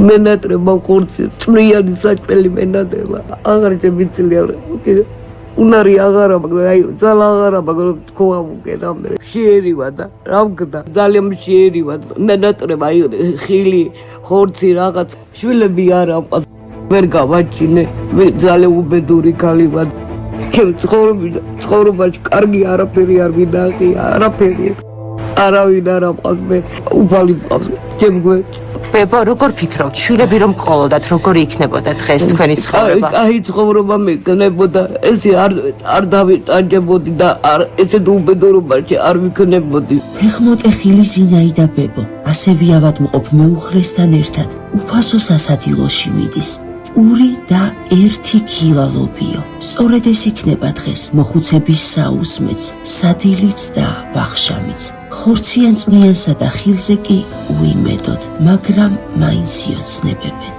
მენატრება ხორცი წვრიანი საჭმელი მენატრება აღარ შემიძლია უნარი აღარა მაგრამ აი ძალა აღარა მაგრამ თქვა მოგენა მე შეერივა და რა მგდა ძალიან შეერივა მენატრება აი ხილი ხორცი რაღაც შვილები არა ვერ გავაჩინე მე ძალიან უბედური ქალი ვარ ჩემ ცხოვრებაში კარგი არაფერი არ მინახია არაფერი არავინ არ აყავს მე უფალი მყავს ჩემ გვერდში ბებო, როგორ ფიქრობთ, შვილები რომ ყოლოდათ, როგორ იქნებოდა დღეს თქვენი ცხოვრება? კაი ცხოვრება მექნებოდა, ესე არ დავიტანჯებოდი და ესეთ უბედურობაში არ ვიქნებოდი. ფეხმოტეხილი ზინაიდა ბებო, ასევე ავადმყოფ მეუღლესთან ერთად უფასო სასადილოში მიდის. პური და 1 კილა ლობიო. სწორედ ეს იქნება დღეს მოხუცების საუზმეც, სადილიც და ვახშამიც. ხორციან წვნიანსა და ხილზე კი უიმედოდ, მაგრამ მაინც იოცნებებენ.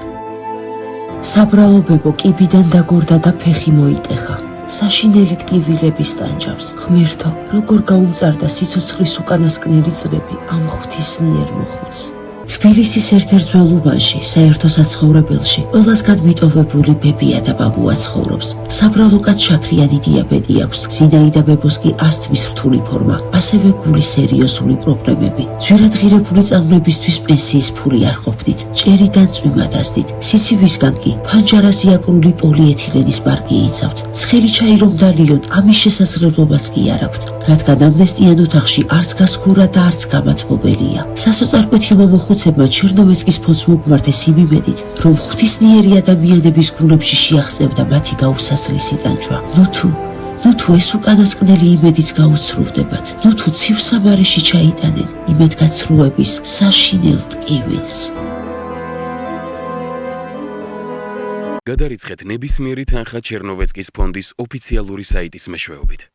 საბრალო ბებო კიბიდან დაგორდა და ფეხი მოიტეხა. საშინელი ტკივილების ტანჯავს. ღმერთო, როგორ გაუმწარდა სიცოცხლის უკანასკნელი წლები ამ ღვთისნიერ მოხუცს. თბილისის ერთ-ერთ ძველუბანში, საერთო საცხოვრებელში, ყველასგან მიტოვებული ბებია და ბაბუა ცხოვრობს. საბრალო კაც შაქრიანი დიაბეტი აქვს. ზინაიდა ბებოს კი ასთმის რთული ფორმა, ასევე გულის სერიოზული პრობლემები. ძვირადღირებული წამლებისთვის პენსიის ფული არ ყოფნით, ჭერიდან წვიმა დასდით. სიცივისგან კი ფანჯარაზე აკრული პოლიეთილენის მარგი იცავთ. ცხელი ჩაი რომ დალიოთ, ამის შესაძლებლობაც კი არ აქვთ, რადგან ამნესტიან ოთახში არც გასქურა და არც გამათბობელია. სასოწარკვეთილმა მოხუცებმა ჩერნოვეცკის ფონდს მოგმართეს იმ იმედით, რომ ღვთისნიერი ადამიანების გუნებში შეახწევდა მათი გაუსაცლისი ტანჯვა. ნუ თუ ეს უკანასკნელი იმედიც გაუცრუვდებათ, ნუ თუ ცივსამარეში ჩაიტანენ იმედგაცრუების საშინელ ტკივილს. გადარიცხეთ ნებისმიერი თანხა ჩერნოვეცკის ფონდის ოფიციალური საიტის მეშვეობით.